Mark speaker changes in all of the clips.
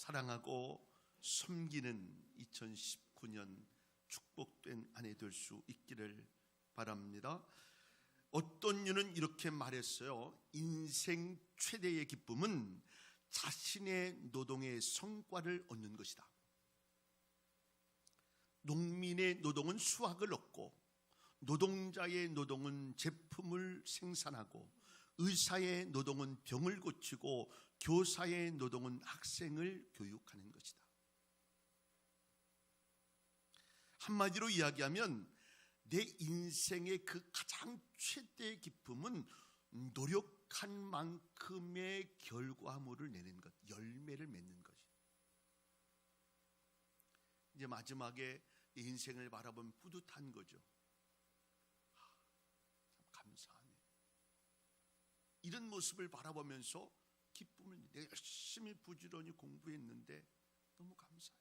Speaker 1: 사랑하고 섬기는 2019년 축복된 한 해 될 수 있기를 바랍니다. 어떤 이는 이렇게 말했어요. 인생 최대의 기쁨은 자신의 노동의 성과를 얻는 것이다. 농민의 노동은 수확을 얻고, 노동자의 노동은 제품을 생산하고, 의사의 노동은 병을 고치고, 교사의 노동은 학생을 교육하는 것이다. 한마디로 이야기하면 내 인생의 그 가장 최대의 기쁨은 노력한 만큼의 결과물을 내는 것, 열매를 맺는 것이. 이제 마지막에 인생을 바라보면 뿌듯한 거죠. 참 감사하네. 이런 모습을 바라보면서 기쁨을, 내가 열심히 부지런히 공부했는데 너무 감사해.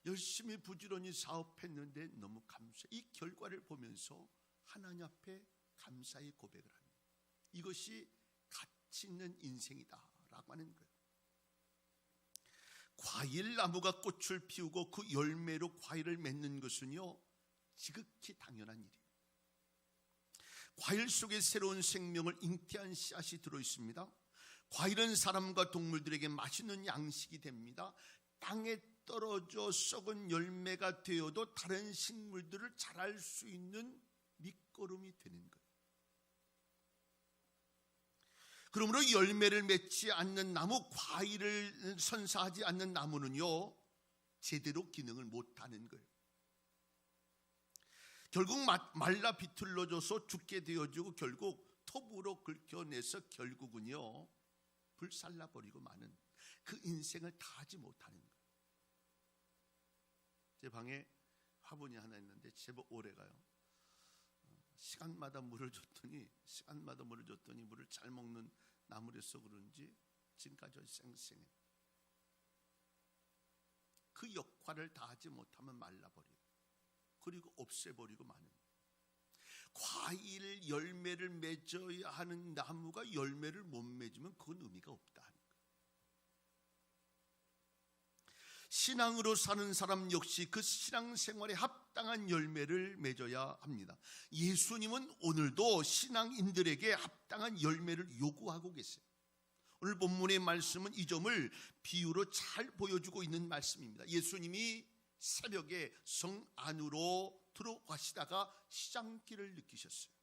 Speaker 1: 열심히 부지런히 사업했는데 너무 감사해. 이 결과를 보면서 하나님 앞에 감사의 고백을 합니다. 이것이 가치 있는 인생이다라고 하는 거예요. 과일 나무가 꽃을 피우고 그 열매로 과일을 맺는 것은요, 지극히 당연한 일이에요. 과일 속에 새로운 생명을 잉태한 씨앗이 들어있습니다. 과일은 사람과 동물들에게 맛있는 양식이 됩니다. 땅에 떨어져 썩은 열매가 되어도 다른 식물들을 자랄 수 있는 밑거름이 되는 거예요. 그러므로 열매를 맺지 않는 나무, 과일을 선사하지 않는 나무는요, 제대로 기능을 못하는 거예요. 결국 말라 비틀러져서 죽게 되어지고, 결국 톱으로 긁혀내서 결국은요, 불살라버리고 마는 그 인생을 다 하지 못하는 거예요. 제 방에 화분이 하나 있는데 제법 오래가요. 시간마다 물을 줬더니 물을 잘 먹는 나무라서 그런지 지금까지 쌩쌩해. 그 역할을 다 하지 못하면 말라버려요. 그리고 없애버리고 마는. 과일 열매를 맺어야 하는 나무가 열매를 못 맺으면 그건 의미가 없다 하는 거예요. 신앙으로 사는 사람 역시 그 신앙생활에 합당한 열매를 맺어야 합니다. 예수님은 오늘도 신앙인들에게 합당한 열매를 요구하고 계세요. 오늘 본문의 말씀은 이 점을 비유로 잘 보여주고 있는 말씀입니다. 예수님이 새벽에 성 안으로 들어가시다가 시장길을 느끼셨어요.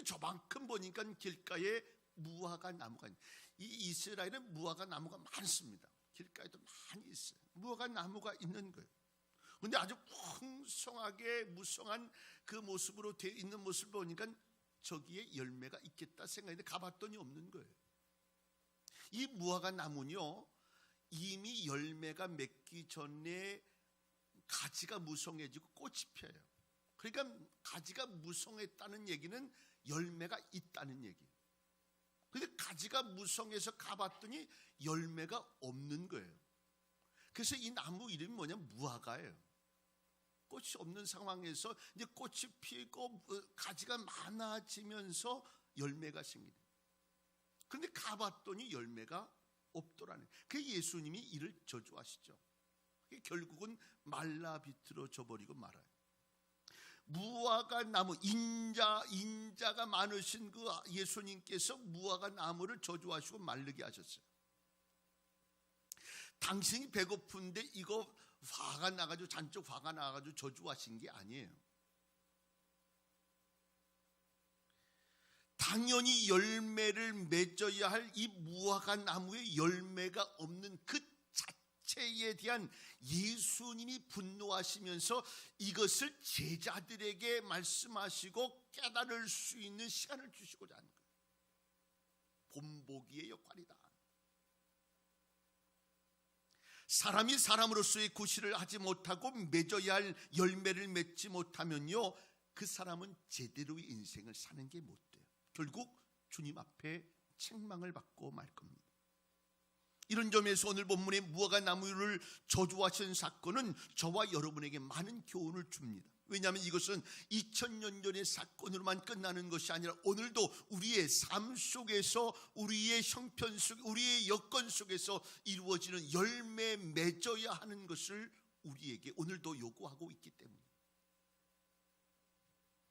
Speaker 1: 저만큼 보니까 길가에 무화과 나무가 있는, 이 이스라엘은 무화과 나무가 많습니다. 길가에도 많이 있어요. 무화과 나무가 있는 거예요. 그런데 아주 풍성하게 무성한 그 모습으로 되어 있는 모습을 보니까 저기에 열매가 있겠다 생각했는데 가봤더니 없는 거예요. 이 무화과 나무는요, 이미 열매가 맺기 전에 가지가 무성해지고 꽃이 펴요. 그러니까 가지가 무성했다는 얘기는 열매가 있다는 얘기예요. 근데 가지가 무성해서 가봤더니 열매가 없는 거예요. 그래서 이 나무 이름이 뭐냐면 무화과예요. 꽃이 없는 상황에서 이제 꽃이 피고 가지가 많아지면서 열매가 생기는. 그런데 가봤더니 열매가 없더라는. 그게 예수님이 이를 저주하시죠. 결국은 말라 비틀어져 버리고 말아요. 무화과 나무, 인자가 많으신 그 예수님께서 무화과 나무를 저주하시고 마르게 하셨어요. 당신이 배고픈데 이거 화가 나가지고, 잔뜩 화가 나가지고 저주하신 게 아니에요. 당연히 열매를 맺어야 할 이 무화과 나무에 열매가 없는 그 자체에 대한 예수님이 분노하시면서 이것을 제자들에게 말씀하시고 깨달을 수 있는 시간을 주시고자 하는 거예요. 본보기의 역할이다. 사람이 사람으로서의 구실을 하지 못하고 맺어야 할 열매를 맺지 못하면요, 그 사람은 제대로의 인생을 사는 게 못 돼요. 결국 주님 앞에 책망을 받고 말 겁니다. 이런 점에서 오늘 본문의 무화과 나무를 저주하신 사건은 저와 여러분에게 많은 교훈을 줍니다. 왜냐하면 이것은 2000년 전의 사건으로만 끝나는 것이 아니라 오늘도 우리의 삶 속에서, 우리의 형편 속, 우리의 여건 속에서 이루어지는 열매 맺어야 하는 것을 우리에게 오늘도 요구하고 있기 때문에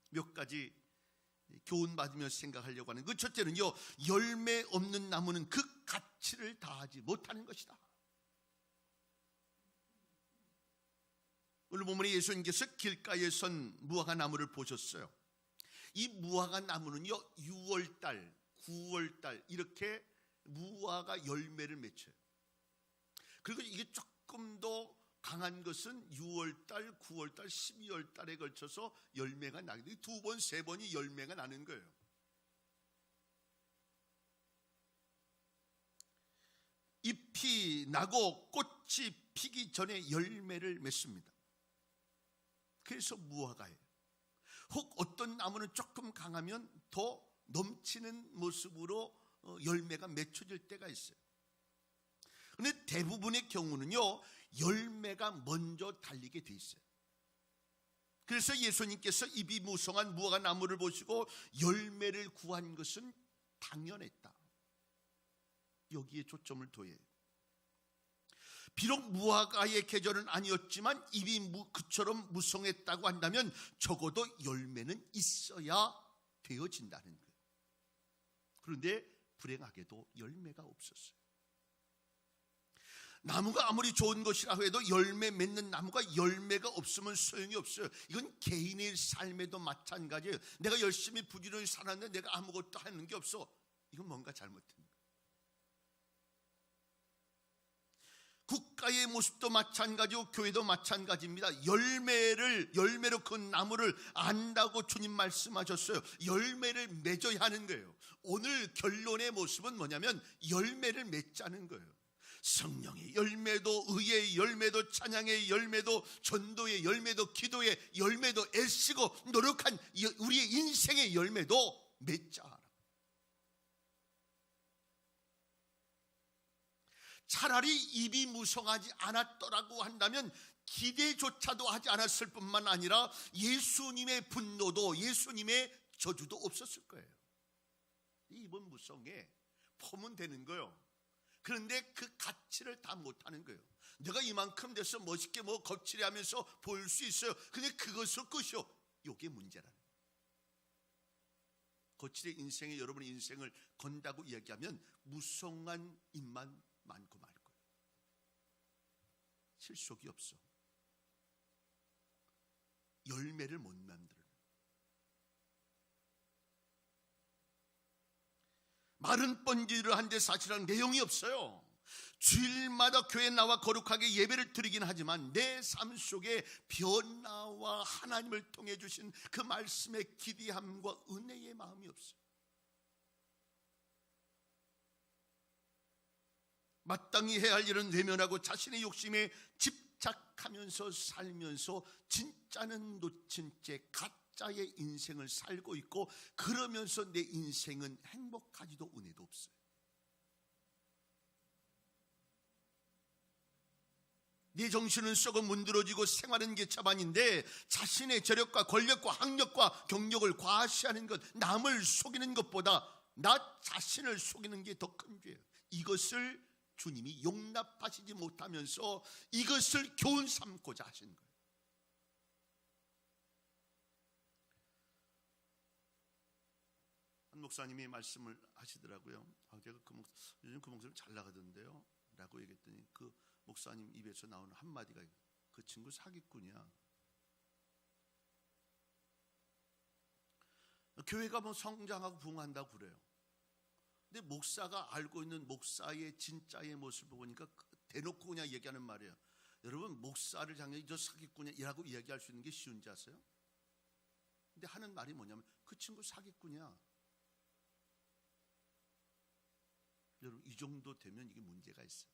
Speaker 1: 몇 가지 교훈 받으며 생각하려고 하는 그 첫째는요, 열매 없는 나무는 그 가치를 다하지 못하는 것이다. 오늘 본문에 예수님께서 길가에 선 무화과 나무를 보셨어요. 이 무화과 나무는요 6월달, 9월달 이렇게 무화과 열매를 맺혀요. 그리고 이게 조금 더 강한 것은 6월달, 9월달, 12월달에 걸쳐서 열매가 나게 돼요. 두 번, 세 번이 열매가 나는 거예요. 잎이 나고 꽃이 피기 전에 열매를 맺습니다. 그래서 무화과예요. 혹 어떤 나무는 조금 강하면 더 넘치는 모습으로 열매가 맺혀질 때가 있어요. 그런데 대부분의 경우는요 열매가 먼저 달리게 돼 있어요. 그래서 예수님께서 잎이 무성한 무화과 나무를 보시고 열매를 구한 것은 당연했다. 여기에 초점을 둬요. 비록 무화과의 계절은 아니었지만 잎이 그처럼 무성했다고 한다면 적어도 열매는 있어야 되어진다는 거예요. 그런데 불행하게도 열매가 없었어요. 나무가 아무리 좋은 것이라고 해도 열매 맺는 나무가 열매가 없으면 소용이 없어요. 이건 개인의 삶에도 마찬가지예요. 내가 열심히 부지런히 살았는데 내가 아무것도 하는 게 없어. 이건 뭔가 잘못된 거예요. 국가의 모습도 마찬가지고 교회도 마찬가지입니다. 열매로 그 나무를 안다고 주님 말씀하셨어요. 열매를 맺어야 하는 거예요. 오늘 결론의 모습은 뭐냐면 열매를 맺자는 거예요. 성령의 열매도, 의의 열매도, 찬양의 열매도, 전도의 열매도, 기도의 열매도, 애쓰고 노력한 우리의 인생의 열매도 맺자. 차라리 입이 무성하지 않았더라고 한다면 기대조차도 하지 않았을 뿐만 아니라 예수님의 분노도, 예수님의 저주도 없었을 거예요. 입은 무성해, 퍼면 되는 거예요. 그런데 그 가치를 다 못하는 거예요. 내가 이만큼 돼서 멋있게 거칠게 하면서 보일 수 있어요. 근데 그것을 끝이요. 이게 문제라는 거예요. 거칠의 인생에 여러분의 인생을 건다고 이야기하면 무성한 입만 많고 말 거예요. 실속이 없어. 열매를 못 만들어요. 말은 번지를 한데 사실은 내용이 없어요. 주일마다 교회에 나와 거룩하게 예배를 드리긴 하지만 내 삶 속에 변화와 하나님을 통해 주신 그 말씀의 기대함과 은혜의 마음이 없어요. 마땅히 해야 할 일은 외면하고 자신의 욕심에 집착하면서 살면서 진짜는 놓친 채 가짜의 인생을 살고 있고, 그러면서 내 인생은 행복하지도 은혜도 없어요. 네 정신은 썩어 문드러지고 생활은 개차반인데 자신의 재력과 권력과 학력과 경력을 과시하는 것, 남을 속이는 것보다 나 자신을 속이는 게 더 큰 죄예요. 이것을 주님이 용납하시지 못하면서 이것을 교훈 삼고자 하신 거예요. 한 목사님이 말씀을 하시더라고요. 제가 요즘 그 목사님 잘 나가던데요 라고 얘기했더니 그 목사님 입에서 나오는 한마디가 그 친구 사기꾼이야. 교회가 성장하고 부흥한다고 그래요. 근데 목사가 알고 있는 목사의 진짜의 모습을 보니까 대놓고 그냥 얘기하는 말이에요. 여러분, 목사를 장년이 저 사기꾼이라고 이야기할 수 있는 게 쉬운지 아세요? 근데 하는 말이 뭐냐면 그 친구 사기꾼이야. 여러분, 이 정도 되면 이게 문제가 있어요.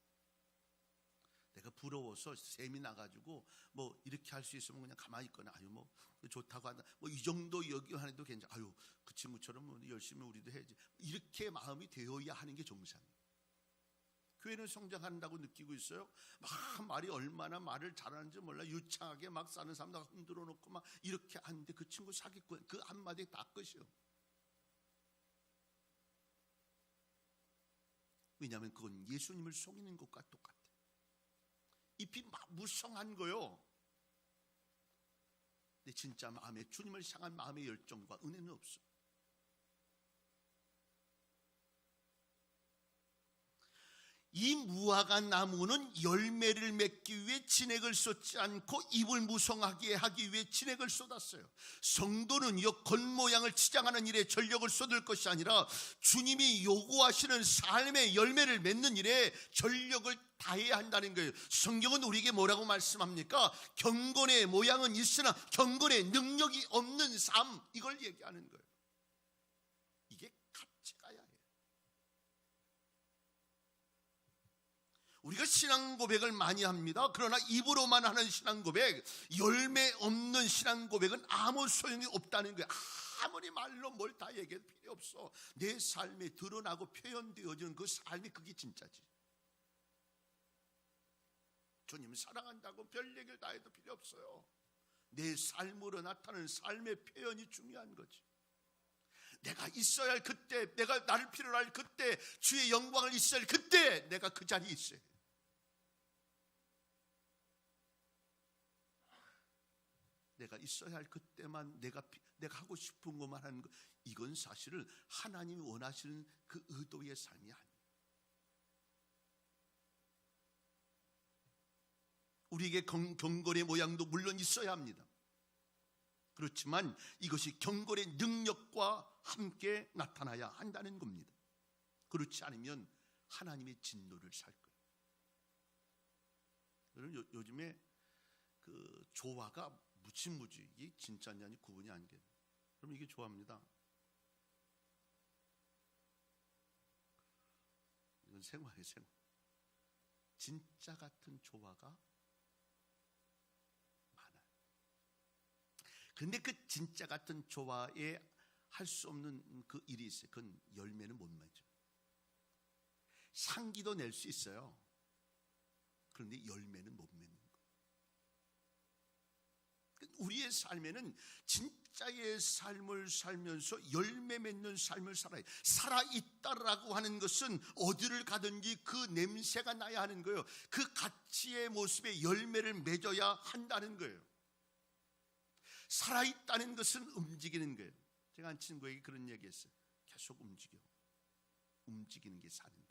Speaker 1: 내가 부러워서 셈이 나가지고 이렇게 할 수 있으면 그냥 가만히 있거나, 좋다고 한다, 이 정도 여기만 해도 괜찮아. 그 친구처럼 열심히 우리도 해야지. 이렇게 마음이 되어야 하는 게 정상이에요. 교회는 성장한다고 느끼고 있어요. 막 말이 얼마나 말을 잘하는지 몰라. 유창하게 막 사는 사람들 흔들어 놓고 막 이렇게 하는데 그 친구 사기꾼, 그 한마디 다 끝이요. 왜냐하면 그건 예수님을 속이는 것과 똑같아. 잎이 막 무성한 거요. 근데 진짜 마음에, 주님을 향한 마음의 열정과 은혜는 없어. 이 무화과 나무는 열매를 맺기 위해 진액을 쏟지 않고 잎을 무성하게 하기 위해 진액을 쏟았어요. 성도는요, 겉모양을 치장하는 일에 전력을 쏟을 것이 아니라 주님이 요구하시는 삶의 열매를 맺는 일에 전력을 다해야 한다는 거예요. 성경은 우리에게 뭐라고 말씀합니까? 경건의 모양은 있으나 경건의 능력이 없는 삶, 이걸 얘기하는 거예요. 이게 같이 가야 해요. 우리가 신앙 고백을 많이 합니다. 그러나 입으로만 하는 신앙 고백, 열매 없는 신앙 고백은 아무 소용이 없다는 거예요. 아무리 말로 뭘 다 얘기해도 필요 없어. 내 삶에 드러나고 표현되어지는 그 삶이, 그게 진짜지. 주님 사랑한다고 별 얘기를 다 해도 필요 없어요. 내 삶으로 나타나는 삶의 표현이 중요한 거지. 내가 있어야 할 그때, 내가 나를 필요로 할 그때, 주의 영광을 있어야 할 그때 내가 그 자리에 있어야 해. 내가 있어야 할 그때만 내가 하고 싶은 것만 하는 것, 이건 사실은 하나님이 원하시는 그 의도의 삶이 아니에요. 우리에게 경건의 모양도 물론 있어야 합니다. 그렇지만 이것이 경건의 능력과 함께 나타나야 한다는 겁니다. 그렇지 않으면 하나님의 진노를 살 거예요. 여러분, 요즘에 그 조화가 무지무지, 이게 진짜냐 아니 구분이 안 돼요. 그럼 이게 조화입니다. 이건 생활이에요, 생활. 진짜 같은 조화가 많아요. 근데 그 진짜 같은 조화에 할 수 없는 그 일이 있어요. 그건 열매는 못 맺어요. 향기도 낼 수 있어요. 그런데 열매는 못 맺는 거예요. 우리의 삶에는 진짜의 삶을 살면서 열매 맺는 삶을 살아야 해요. 살아있다라고 하는 것은 어디를 가든지 그 냄새가 나야 하는 거예요. 그 가치의 모습에 열매를 맺어야 한다는 거예요. 살아있다는 것은 움직이는 거예요. 제가 한 친구에게 그런 얘기했어요. 계속 움직여. 움직이는 게 사는 거예요.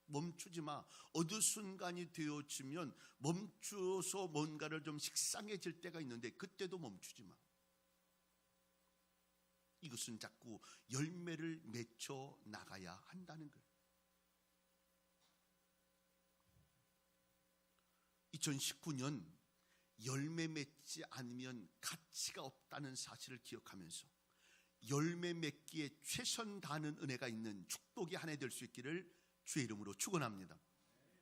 Speaker 1: 멈추지 마. 어느 순간이 되어지면 멈추어서 뭔가를 좀 식상해질 때가 있는데 그때도 멈추지 마. 이것은 자꾸 열매를 맺혀 나가야 한다는 거예요. 2019년 열매 맺지 않으면 가치가 없다는 사실을 기억하면서 열매 맺기에 최선 다하는 은혜가 있는 축복이 한 해 될 수 있기를 주의 이름으로 축원합니다.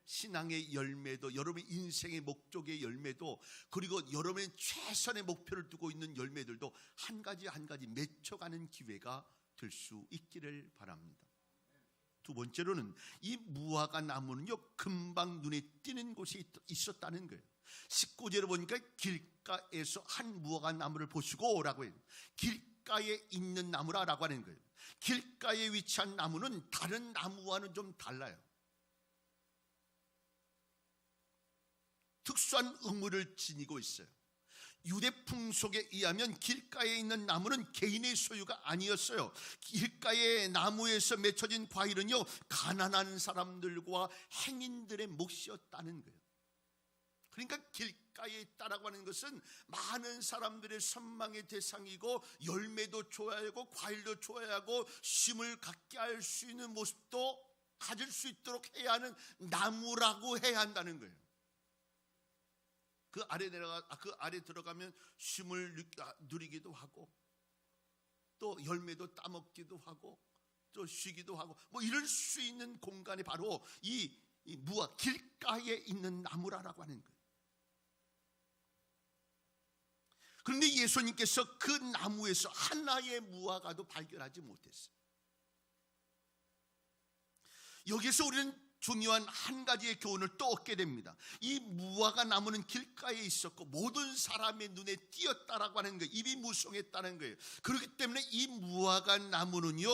Speaker 1: 신앙의 열매도, 여러분의 인생의 목적의 열매도, 그리고 여러분의 최선의 목표를 두고 있는 열매들도 한 가지 한 가지 맺혀가는 기회가 될 수 있기를 바랍니다. 두 번째로는 이 무화과 나무는요, 금방 눈에 띄는 곳에 있었다는 거예요. 19절에 보니까 길가에서 한 무화과 나무를 보시고 라고 해요. 길가에 있는 나무라고 하는 거예요. 길가에 위치한 나무는 다른 나무와는 좀 달라요. 특수한 의무를 지니고 있어요. 유대 풍속에 의하면 길가에 있는 나무는 개인의 소유가 아니었어요. 길가의 나무에서 맺혀진 과일은요, 가난한 사람들과 행인들의 몫이었다는 거예요. 그러니까 길가에 있다라고 하는 것은 많은 사람들의 선망의 대상이고, 열매도 줘야 하고 과일도 줘야 하고 쉼을 갖게 할 수 있는 모습도 가질 수 있도록 해야 하는 나무라고 해야 한다는 거예요. 그 아래 들어가면 쉼을 누리기도 하고, 또 열매도 따먹기도 하고, 또 쉬기도 하고, 뭐 이럴 수 있는 공간이 바로 이 무화 길가에 있는 나무라고 하는 거예요. 그런데 예수님께서 그 나무에서 하나의 무화과도 발견하지 못했어요. 여기서 우리는 중요한 한 가지의 교훈을 또 얻게 됩니다. 이 무화과 나무는 길가에 있었고 모든 사람의 눈에 띄었다라고 하는 거예요. 입이 무성했다는 거예요. 그렇기 때문에 이 무화과 나무는요,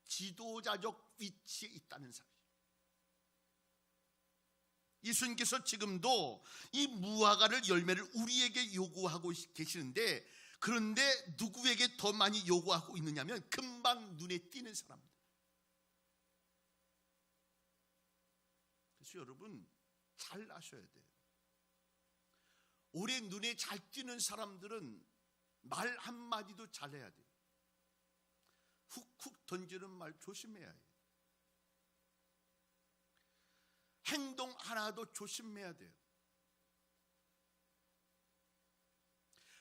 Speaker 1: 지도자적 위치에 있다는 사실이에요. 예수님께서 지금도 이 무화과를 열매를 우리에게 요구하고 계시는데, 그런데 누구에게 더 많이 요구하고 있느냐면 금방 눈에 띄는 사람들. 그래서 여러분 잘 아셔야 돼요. 오래 눈에 잘 띄는 사람들은 말 한마디도 잘해야 돼요. 훅훅 던지는 말 조심해야 해요. 행동 하나도 조심해야 돼요.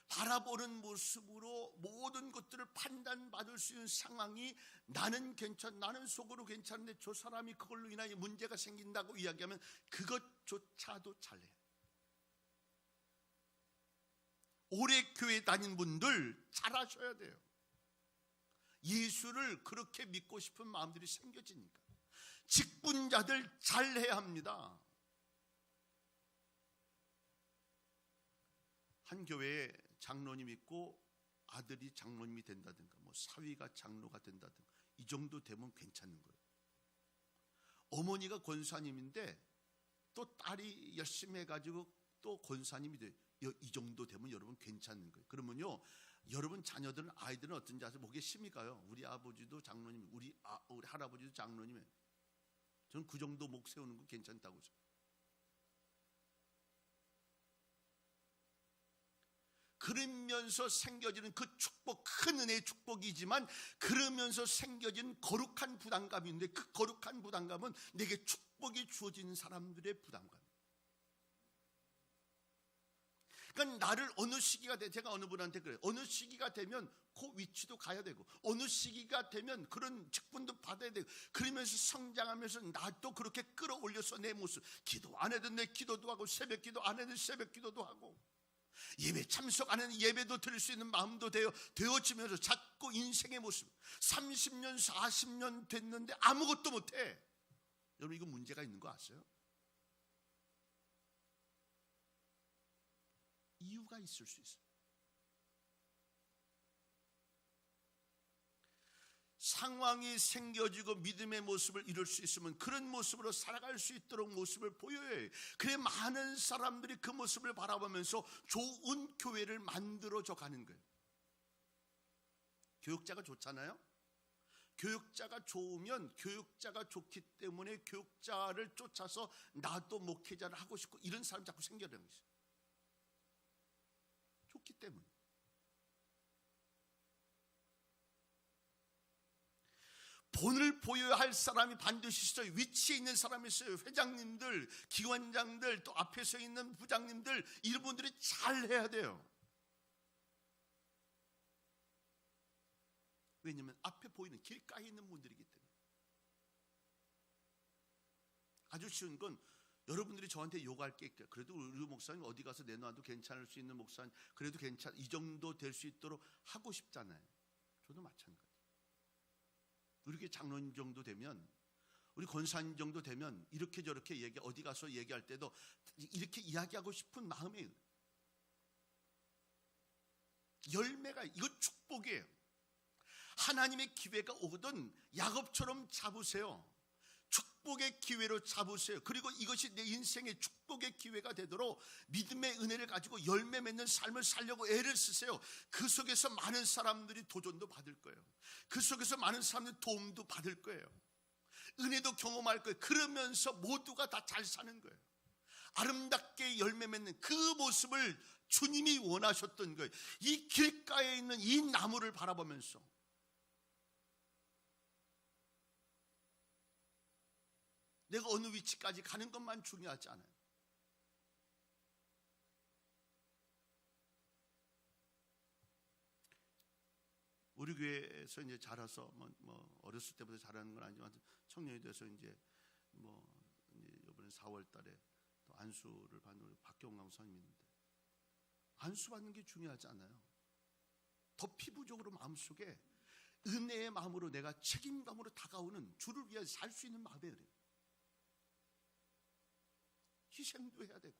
Speaker 1: 바라보는 모습으로 모든 것들을 판단받을 수 있는 상황이, 나는 나는 속으로 괜찮은데 저 사람이 그걸로 인하여 문제가 생긴다고 이야기하면 그것조차도 잘해요. 오래 교회 다닌 분들 잘하셔야 돼요. 예수를 그렇게 믿고 싶은 마음들이 생겨지니까. 직분자들 잘해야 합니다. 한 교회에 장로님 있고 아들이 장로님이 된다든가, 뭐 사위가 장로가 된다든가, 이 정도 되면 괜찮은 거예요. 어머니가 권사님인데 또 딸이 열심히 해가지고 또 권사님이 돼요. 이 정도 되면 여러분 괜찮은 거예요. 그러면요, 여러분 자녀들은, 아이들은 어떤지 아세요? 목에 힘이 가요. 우리 아버지도 장로님, 우리 할아버지도 장로님이에요. 저는 그 정도 목 세우는 거 괜찮다고 생각해요. 그러면서 생겨지는 그 축복, 큰 은혜의 축복이지만 그러면서 생겨진 거룩한 부담감인데, 그 거룩한 부담감은 내게 축복이 주어진 사람들의 부담감이에요. 그러니까 나를 어느 시기가 돼, 제가 어느 분한테 그래요. 어느 시기가 되면 그 위치도 가야 되고, 어느 시기가 되면 그런 직분도 받아야 되고, 그러면서 성장하면서 나도 그렇게 끌어올려서 내 모습, 기도 안 해도 내 기도도 하고, 새벽 기도 안 해도 새벽 기도도 하고, 예배 참석 안 해도 예배도 드릴 수 있는 마음도 되어지면서 자꾸 인생의 모습, 30년 40년 됐는데 아무것도 못해. 여러분 이거 문제가 있는 거 아세요? 이유가 있을 수 있어요. 상황이 생겨지고 믿음의 모습을 이룰 수 있으면 그런 모습으로 살아갈 수 있도록 모습을 보여야 해요. 그래 많은 사람들이 그 모습을 바라보면서 좋은 교회를 만들어져 가는 거예요. 교육자가 좋잖아요. 교육자가 좋으면, 교육자가 좋기 때문에 교육자를 쫓아서 나도 목회자를 하고 싶고 이런 사람이 자꾸 생겨나는 거죠. 좋기 때문에. 본을 보여야 할 사람이 반드시 있어요. 위치에 있는 사람이 있어요. 회장님들, 기관장들, 또 앞에 서 있는 부장님들, 이런 분들이 잘해야 돼요. 왜냐하면 앞에 보이는 길가에 있는 분들이기 때문에. 아주 쉬운 건, 여러분들이 저한테 요구할 게 있어요. 그래도 우리 목사님 어디 가서 내놔도 괜찮을 수 있는 목사님, 그래도 이 정도 될 수 있도록 하고 싶잖아요. 저도 마찬가지. 우리 교회 장로님 정도 되면, 우리 권사님 정도 되면 이렇게 저렇게 어디 가서 얘기할 때도 이렇게 이야기하고 싶은 마음이, 열매가, 이거 축복이에요. 하나님의 기회가 오거든 야곱처럼 잡으세요. 축복의 기회로 잡으세요. 그리고 이것이 내 인생의 축복의 기회가 되도록 믿음의 은혜를 가지고 열매 맺는 삶을 살려고 애를 쓰세요. 그 속에서 많은 사람들이 도전도 받을 거예요. 그 속에서 많은 사람들이 도움도 받을 거예요. 은혜도 경험할 거예요. 그러면서 모두가 다 잘 사는 거예요. 아름답게 열매 맺는 그 모습을 주님이 원하셨던 거예요. 이 길가에 있는 이 나무를 바라보면서 내가 어느 위치까지 가는 것만 중요하지 않아요. 우리 교회에서 이제 자라서 뭐 어렸을 때부터 자라는 건 아니지만 청년이 돼서 이제 이번에 4월달에 또 안수를 받는 박경남 선생님이 있는데, 안수 받는 게 중요하지 않아요. 더 피부적으로 마음속에 은혜의 마음으로 내가 책임감으로 다가오는 주를 위해 살 수 있는 마음의 은혜. 희생도 해야 되고,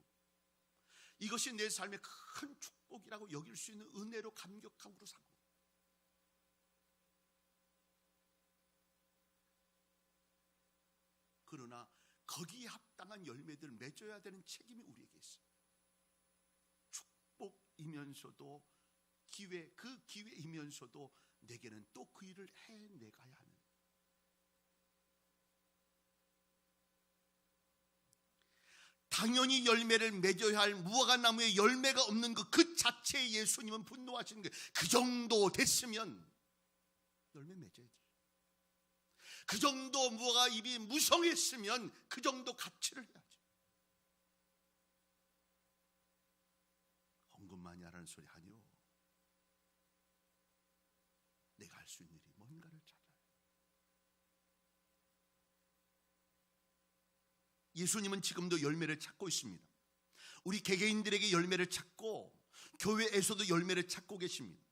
Speaker 1: 이것이 내 삶의 큰 축복이라고 여길 수 있는 은혜로 감격함으로 살고, 그러나 거기에 합당한 열매들을 맺어야 되는 책임이 우리에게 있어요. 축복이면서도 기회, 그 기회이면서도 내게는 또 그 일을 해내가야 하는, 당연히 열매를 맺어야 할 무화과 나무에 열매가 없는 그 자체에 예수님은 분노하시는 거예요. 그 정도 됐으면 열매 맺어야지. 그 정도 무화과 잎이 무성했으면 그 정도 가치를 해야지. 헌금 많이 하라는 소리 아니요. 내가 할 수 있는 일이 뭔가를 찾아요. 예수님은 지금도 열매를 찾고 있습니다. 우리 개개인들에게 열매를 찾고 교회에서도 열매를 찾고 계십니다.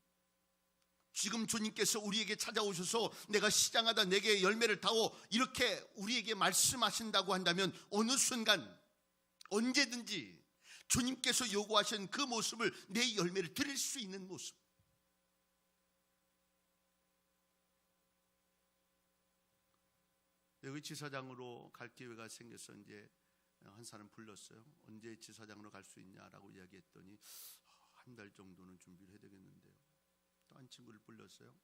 Speaker 1: 지금 주님께서 우리에게 찾아오셔서 내가 시장하다 내게 열매를 다오 이렇게 우리에게 말씀하신다고 한다면 어느 순간 언제든지 주님께서 요구하신 그 모습을, 내 열매를 드릴 수 있는 모습, 여기 지사장으로 갈 기회가 생겨서 이제 한 사람 불렀어요. 언제 지사장으로 갈 수 있냐라고 이야기했더니 한 달 정도는 준비를 해야 되겠는데요. 또 한 친구를 불렀어요.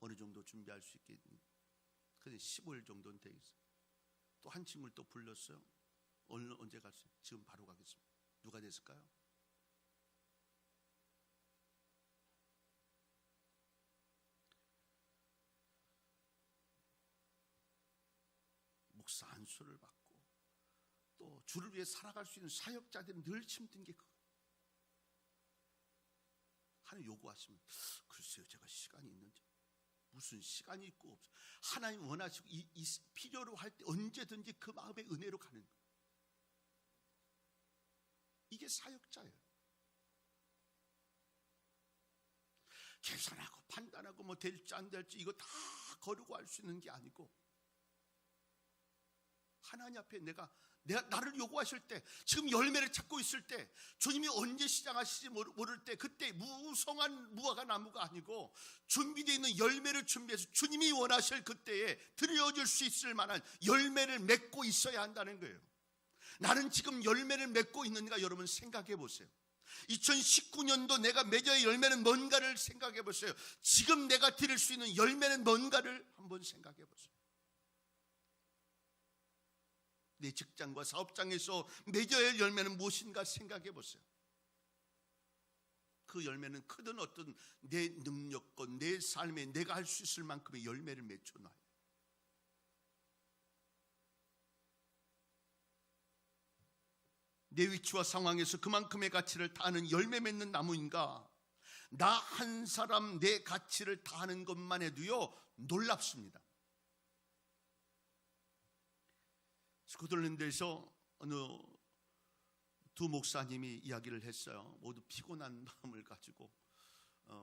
Speaker 1: 어느 정도 준비할 수 있겠니? 근데 15일 정도는 되겠어요. 또 한 친구를 또 불렀어요. 언제 갈 수 있어요? 지금 바로 가겠습니다. 누가 됐을까요? 목사 안수를 받고 또 주를 위해 살아갈 수 있는 사역자들은 늘 힘든 게 그거. 하나님 요구하시면, 글쎄요 제가 시간이 있는지, 무슨 시간이 있고 없어. 하나님 원하시고 이 필요로 할 때 언제든지 그 마음의 은혜로 가는 거예요. 이게 사역자예요. 계산하고 판단하고 뭐 될지 안 될지 이거 다 거르고 할 수 있는 게 아니고, 하나님 앞에 내가 나를 요구하실 때, 지금 열매를 찾고 있을 때, 주님이 언제 시작하실지 모를 때, 그때 무성한 무화과 나무가 아니고 준비되어 있는 열매를 준비해서 주님이 원하실 그때에 드려줄 수 있을 만한 열매를 맺고 있어야 한다는 거예요. 나는 지금 열매를 맺고 있는가 여러분 생각해 보세요. 2019년도 내가 맺어야 할 열매는 뭔가를 생각해 보세요. 지금 내가 드릴 수 있는 열매는 뭔가를 한번 생각해 보세요. 내 직장과 사업장에서 맺어야 할 열매는 무엇인가 생각해 보세요. 그 열매는 크든 어떤 내 능력과 내 삶에 내가 할 수 있을 만큼의 열매를 맺혀놔요. 내 위치와 상황에서 그만큼의 가치를 다하는 열매 맺는 나무인가, 나 한 사람 내 가치를 다하는 것만 해도요 놀랍습니다. 스코틀랜드에서 어느 두 목사님이 이야기를 했어요. 모두 피곤한 마음을 가지고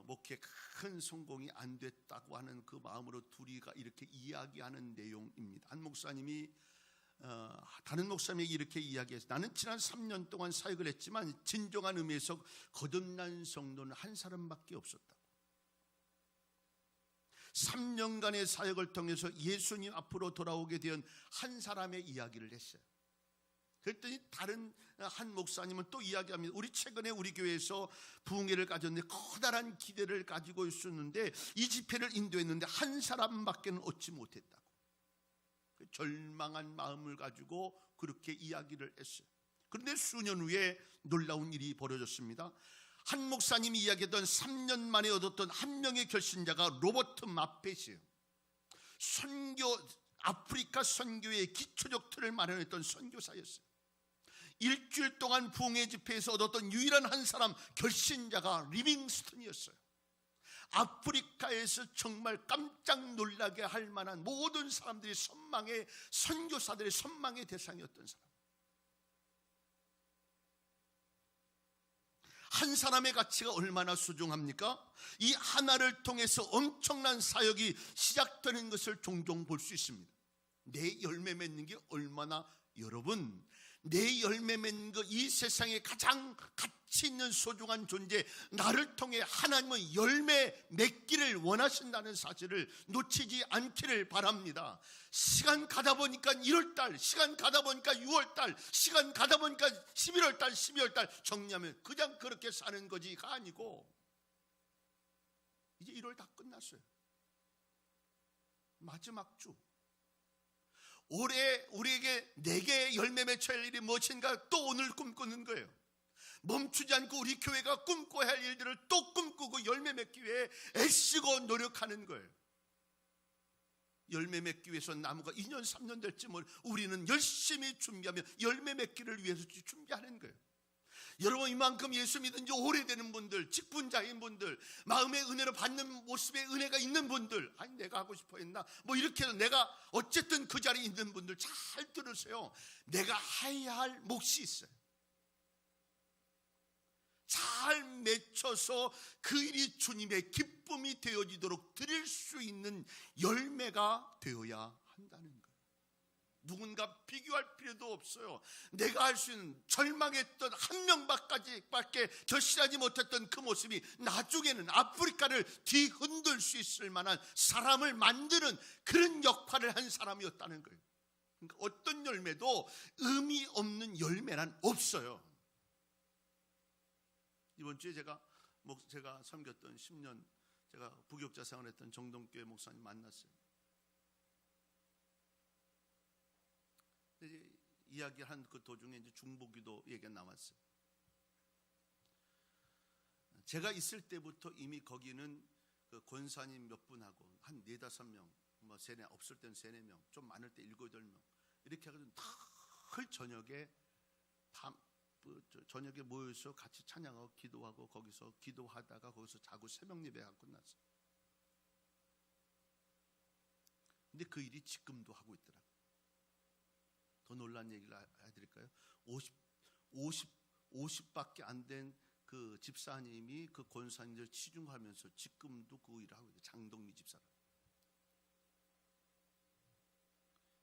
Speaker 1: 목회 큰 성공이 안 됐다고 하는 그 마음으로 둘이가 이렇게 이야기하는 내용입니다. 한 목사님이 다른 목사님에게 이렇게 이야기했어요. 나는 지난 3년 동안 사역을 했지만 진정한 의미에서 거듭난 성도는 한 사람밖에 없었다. 3년간의 사역을 통해서 예수님 앞으로 돌아오게 된 한 사람의 이야기를 했어요. 그랬더니 다른 한 목사님은 또 이야기합니다. 우리 최근에 우리 교회에서 부흥회를 가졌는데 커다란 기대를 가지고 있었는데 이 집회를 인도했는데 한 사람밖에는 얻지 못했다고. 절망한 마음을 가지고 그렇게 이야기를 했어요. 그런데 수년 후에 놀라운 일이 벌어졌습니다. 한 목사님이 이야기했던 3년 만에 얻었던 한 명의 결신자가 로버트 마펫이에요. 아프리카 선교의 기초적 틀을 마련했던 선교사였어요. 일주일 동안 부흥회 집회에서 얻었던 유일한 한 사람 결신자가 리빙스턴이었어요. 아프리카에서 정말 깜짝 놀라게 할 만한 모든 사람들이 선교사들의 선망의 대상이었던 사람. 한 사람의 가치가 얼마나 소중합니까? 이 하나를 통해서 엄청난 사역이 시작되는 것을 종종 볼 수 있습니다. 내 열매 맺는 게 얼마나, 여러분, 내 열매 맺는 거, 이 세상에 가장 가치 있는 소중한 존재, 나를 통해 하나님은 열매 맺기를 원하신다는 사실을 놓치지 않기를 바랍니다. 시간 가다 보니까 1월달, 시간 가다 보니까 6월달, 시간 가다 보니까 11월달, 12월달, 정리하면 그냥 그렇게 사는 거지가 아니고, 이제 1월 다 끝났어요. 마지막 주. 올해 우리에게 내게 열매 맺혀야 할 일이 무엇인가 또 오늘 꿈꾸는 거예요. 멈추지 않고 우리 교회가 꿈꿔야 할 일들을 또 꿈꾸고 열매 맺기 위해 애쓰고 노력하는 거예요. 열매 맺기 위해서 나무가 2년 3년 될지 우리는 열심히 준비하며 열매 맺기를 위해서 준비하는 거예요. 여러분, 이만큼 예수 믿은 지 오래되는 분들, 직분자인 분들, 마음의 은혜를 받는 모습에 은혜가 있는 분들, 아니 내가 하고 싶어 했나, 이렇게 해서 내가 어쨌든 그 자리에 있는 분들 잘 들으세요. 내가 해야 할 몫이 있어요. 잘 맺혀서 그 일이 주님의 기쁨이 되어지도록 드릴 수 있는 열매가 되어야 한다는 거예요. 누군가 비교할 필요도 없어요. 내가 할 수 있는, 절망했던 한 명밖에 결실하지 못했던 그 모습이 나중에는 아프리카를 뒤흔들 수 있을 만한 사람을 만드는 그런 역할을 한 사람이었다는 거예요. 그러니까 어떤 열매도 의미 없는 열매란 없어요. 이번 주에 제가 섬겼던 10년 제가 부교육자 생활했던 정동교회 목사님 만났어요. 이제 이야기한 그 도중에 이제 중보기도 얘기가 나왔어요. 제가 있을 때부터 이미 거기는 그 권사님 몇 분하고 한 4-5명, 없을 때는 3-4명, 좀 많을 때 7-8명 이렇게 해가지고 늘 저녁에 모여서 같이 찬양하고 기도하고 거기서 기도하다가 거기서 자고 새벽 예배가 끝났어요. 근데 그 일이 지금도 하고 있더라고요. 더 놀란 얘기를 해드릴까요? 50밖에 안 된 그 집사님이 그 권사님들 치중하면서 지금도 그 일을 하고 있어요. 장동미 집사라.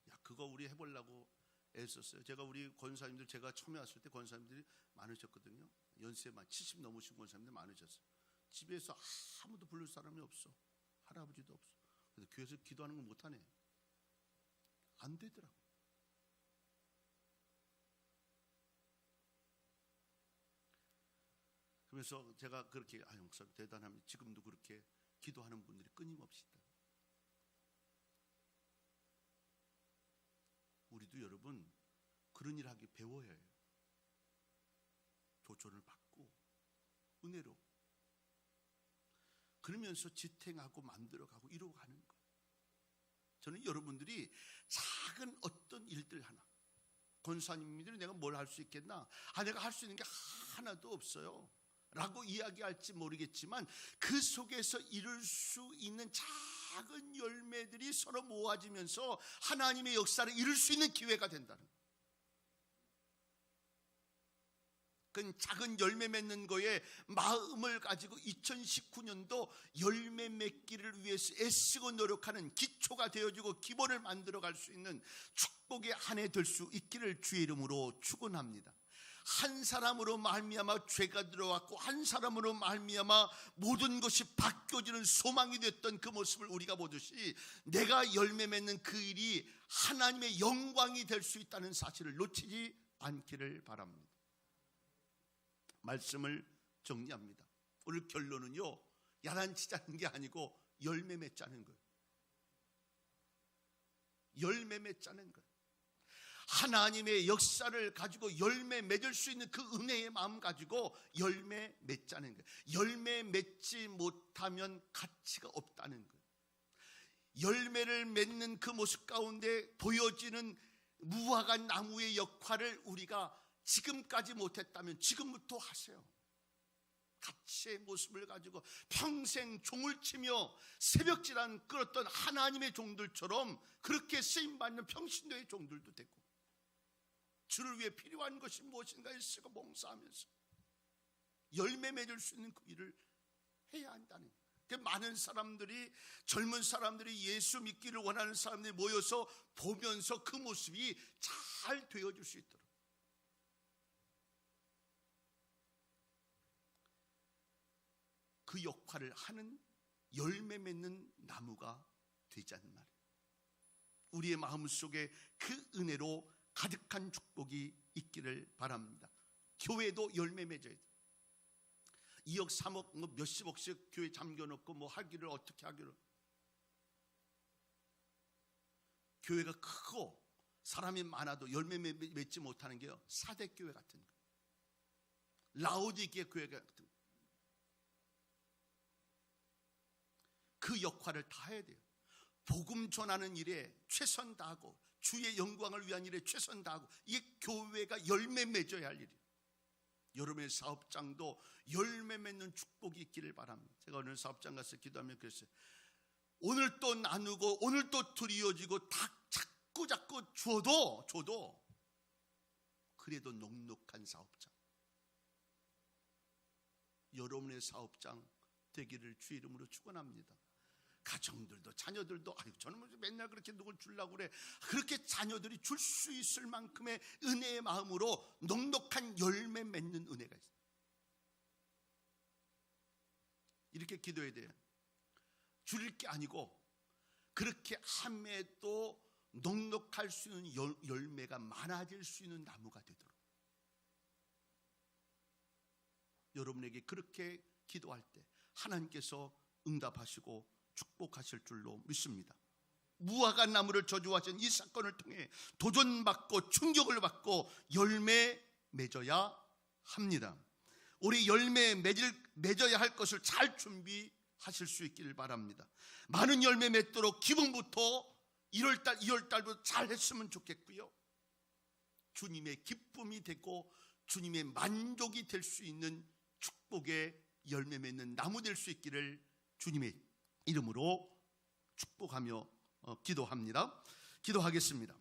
Speaker 1: 야, 그거 우리 해보려고 애썼어요. 제가 우리 권사님들, 제가 처음에 왔을 때 권사님들이 많으셨거든요. 연세만 70 넘으신 권사님들 많으셨어요. 집에서 아무도 부를 사람이 없어. 할아버지도 없어. 그래서 교회에서 기도하는 거 못하네. 안 되더라고. 그래서 제가 그렇게, 목사님 대단합니다. 지금도 그렇게 기도하는 분들이 끊임없이 있다. 우리도 여러분 그런 일 하기 배워야 해요. 조언을 받고 은혜로 그러면서 지탱하고 만들어가고 이루어가는 거예요. 저는 여러분들이 작은 어떤 일들 하나, 권사님들이 내가 뭘 할 수 있겠나, 내가 할 수 있는 게 하나도 없어요 라고 이야기할지 모르겠지만 그 속에서 이룰 수 있는 작은 열매들이 서로 모아지면서 하나님의 역사를 이룰 수 있는 기회가 된다는 거예요. 그 작은 열매 맺는 거에 마음을 가지고 2019년도 열매 맺기를 위해서 애쓰고 노력하는 기초가 되어지고 기본을 만들어갈 수 있는 축복의 한 해 될 수 있기를 주의 이름으로 축원합니다. 한 사람으로 말미암아 죄가 들어왔고 한 사람으로 말미암아 모든 것이 바뀌어지는 소망이 됐던 그 모습을 우리가 보듯이 내가 열매 맺는 그 일이 하나님의 영광이 될 수 있다는 사실을 놓치지 않기를 바랍니다. 말씀을 정리합니다. 오늘 결론은요, 야단치자는 게 아니고 열매 맺자는 거예요. 열매 맺자는 거예요. 하나님의 역사를 가지고 열매 맺을 수 있는 그 은혜의 마음 가지고 열매 맺자는 거예요. 열매 맺지 못하면 가치가 없다는 거예요. 열매를 맺는 그 모습 가운데 보여지는 무화과 나무의 역할을 우리가 지금까지 못했다면 지금부터 하세요. 가치의 모습을 가지고 평생 종을 치며 새벽지란 끌었던 하나님의 종들처럼 그렇게 쓰임받는 평신도의 종들도 되고, 주를 위해 필요한 것이 무엇인가를 쓰고 봉사하면서 열매 맺을 수 있는 그 일을 해야 한다는 거예요. 많은 사람들이, 젊은 사람들이, 예수 믿기를 원하는 사람들이 모여서 보면서 그 모습이 잘 되어질 수 있도록 그 역할을 하는 열매 맺는 나무가 되자는 말이에요. 우리의 마음속에 그 은혜로 가득한 축복이 있기를 바랍니다. 교회도 열매 맺어야 돼요. 2억 3억 뭐 몇십억씩 교회 잠겨놓고 뭐 하기를 어떻게 하기를. 교회가 크고 사람이 많아도 열매 맺지 못하는 게요, 사대교회 같은 거, 라오디게 교회 같은 거. 그 역할을 다 해야 돼요. 복음 전하는 일에 최선 다하고 주의 영광을 위한 일에 최선 다하고, 이게 교회가 열매 맺어야 할 일이에요. 여러분의 사업장도 열매 맺는 축복이 있기를 바랍니다. 제가 오늘 사업장 가서 기도하며 그랬어요. 오늘 또 나누고 오늘 또 드리워지고 다 자꾸 줘도 그래도 넉넉한 사업장, 여러분의 사업장 되기를 주 이름으로 축원합니다. 가정들도 자녀들도, 아유 저는 맨날 그렇게 누굴 주려고 그래. 그렇게 자녀들이 줄 수 있을 만큼의 은혜의 마음으로 넉넉한 열매 맺는 은혜가 있어요. 이렇게 기도해야 돼요. 줄일 게 아니고 그렇게 함에도 넉넉할 수 있는 열매가 많아질 수 있는 나무가 되도록 여러분에게 그렇게 기도할 때 하나님께서 응답하시고 축복하실 줄로 믿습니다. 무화과 나무를 저주하신 이 사건을 통해 도전받고 충격을 받고 열매 맺어야 합니다. 우리 열매 맺어야 할 것을 잘 준비하실 수 있기를 바랍니다. 많은 열매 맺도록 기분부터 1월달, 2월달부터 잘 했으면 좋겠고요, 주님의 기쁨이 되고 주님의 만족이 될 수 있는 축복의 열매 맺는 나무 될 수 있기를 주님의 이름으로 축복하며 기도합니다. 기도하겠습니다.